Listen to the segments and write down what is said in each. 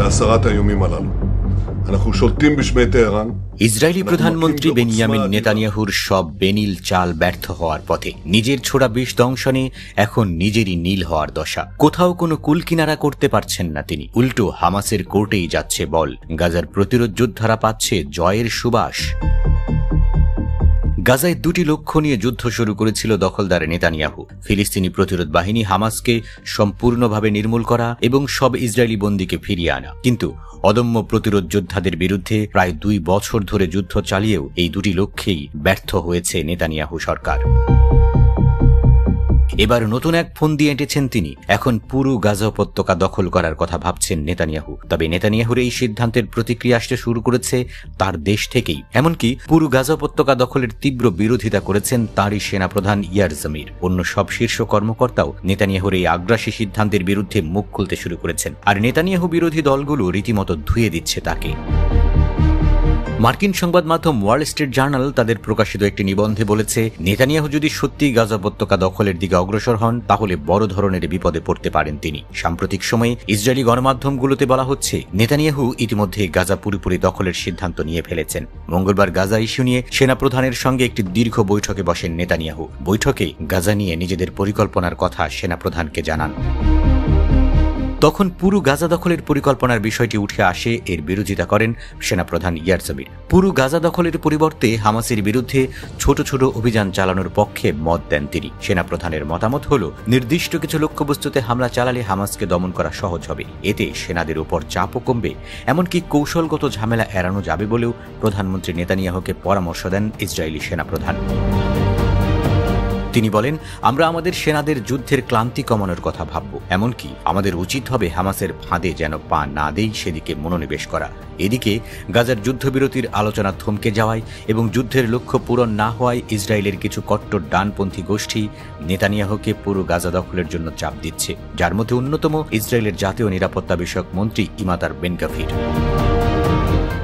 בהסרת האיומים הללו. אנחנו שולטים בשמי טהרן. Israeli প্রধানমন্ত্রী Benjamin নেতানিয়াহুর সব বেনিল চাল ব্যর্থ হওয়ার পথে। নিজের ছোড়া বিষ দংশনে এখন নিজেরই নীল হওয়ার দশা। কোথাও কোনো কুলকিনারা করতে পারছেন না তিনি, উল্টো হামাসের কোর্টেই যাচ্ছে বল। গাজার প্রতিরোধ যোদ্ধারা পাচ্ছে জয়ের সুবাস। গাজায় দুটি লক্ষ্য নিয়ে যুদ্ধ শুরু করেছিল দখলদার নেতানিয়াহু। ফিলিস্তিনি প্রতিরোধ বাহিনী হামাসকে সম্পূর্ণভাবে নির্মূল করা এবং সব ইসরায়েলি বন্দীকে ফিরিয়ে আনা। কিন্তু অদম্য প্রতিরোধ যোদ্ধাদের বিরুদ্ধে প্রায় 2 বছর ধরে যুদ্ধ চালিয়েও এই দুটি লক্ষ্যেই ব্যর্থ হয়েছে নেতানিয়াহু সরকার। এবার নতুন এক ফোন দিয়ে এঁটেছেন তিনি। এখন পুরো গাজা উপত্যকা দখল করার কথা ভাবছেন নেতানিয়াহু। তবে নেতানিয়াহুর এই সিদ্ধান্তের প্রতিক্রিয়া আসতে শুরু করেছে তার দেশ থেকেই। এমনকি পুরো গাজা উপত্যকা দখলের তীব্র বিরোধিতা করেছেন তাঁরই সেনাপ্রধান ইয়ার জামির। অন্য সব শীর্ষ কর্মকর্তাও নেতানিয়াহুর এই আগ্রাসী সিদ্ধান্তের বিরুদ্ধে মুখ খুলতে শুরু করেছেন। আর নেতানিয়াহু বিরোধী দলগুলো রীতিমতো ধুয়ে দিচ্ছে তাকে। মার্কিন সংবাদ মাধ্যম ওয়াল স্ট্রিট জার্নাল তাদের প্রকাশিত একটি নিবন্ধে বলেছে, নেতানিয়াহু যদি সত্যিই গাজা উপত্যকা দখলের দিকে অগ্রসর হন তাহলে বড় ধরনের বিপদে পড়তে পারেন তিনি। সাম্প্রতিক সময়ে ইসরায়েলি গণমাধ্যমগুলোতে বলা হচ্ছে, নেতানিয়াহু ইতিমধ্যে গাজা পুরোপুরি দখলের সিদ্ধান্ত নিয়ে ফেলেছেন। মঙ্গলবার গাজা ইস্যু নিয়ে সেনাপ্রধানের সঙ্গে একটি দীর্ঘ বৈঠকে বসেন নেতানিয়াহু। বৈঠকে গাজা নিয়ে নিজেদের পরিকল্পনার কথা সেনাপ্রধানকে জানান। তখন পুরো গাজা দখলের পরিকল্পনার বিষয়টি উঠে আসে। এর বিরোধিতা করেন সেনাপ্রধান ইয়ার জামির। পুরো গাজা দখলের পরিবর্তে হামাসের বিরুদ্ধে ছোট ছোট অভিযান চালানোর পক্ষে মত দেন তিনি। সেনাপ্রধানের মতামত হল, নির্দিষ্ট কিছু লক্ষ্যবস্তুতে হামলা চালালে হামাসকে দমন করা সহজ হবে, এতে সেনাদের উপর চাপও কমবে, এমনকি কৌশলগত ঝামেলা এড়ানো যাবে বলেও প্রধানমন্ত্রী নেতানিয়াহুকে পরামর্শ দেন ইসরায়েলি সেনাপ্রধান। তিনি বলেন, আমরা আমাদের সেনাদের যুদ্ধের ক্লান্তি কমানোর কথা ভাবব, এমনকি আমাদের উচিত হবে হামাসের ফাঁদে যেন পা না দেই সেদিকে মনোনিবেশ করা। এদিকে গাজার যুদ্ধবিরতির আলোচনা থমকে যাওয়ায় এবং যুদ্ধের লক্ষ্য পূরণ না হওয়ায় ইসরায়েলের কিছু কট্টর ডানপন্থী গোষ্ঠী নেতানিয়াহুকে পুরো গাজা দখলের জন্য চাপ দিচ্ছে, যার মধ্যে অন্যতম ইসরায়েলের জাতীয় নিরাপত্তা বিষয়ক মন্ত্রী ইমাতার Ben Gvir.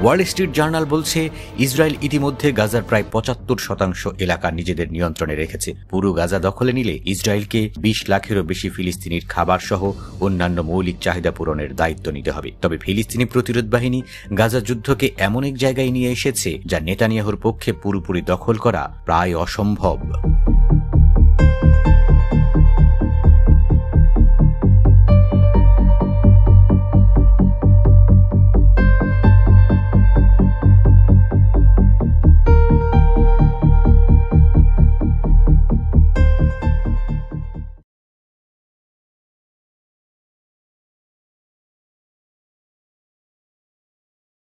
Wall Street Journal বলছে, ইসরায়েল ইতিমধ্যে গাজার প্রায় 75% এলাকা নিজেদের নিয়ন্ত্রণে রেখেছে। পুরো গাজা দখলে নিলে ইসরায়েলকে 20 লাখেরও বেশি ফিলিস্তিনির খাবার সহ অন্যান্য মৌলিক চাহিদা পূরণের দায়িত্ব নিতে হবে। তবে ফিলিস্তিনি প্রতিরোধ বাহিনী গাজা যুদ্ধকে এমন এক জায়গায় নিয়ে এসেছে যা নেতানিয়াহুর পক্ষে পুরোপুরি দখল করা প্রায় অসম্ভব।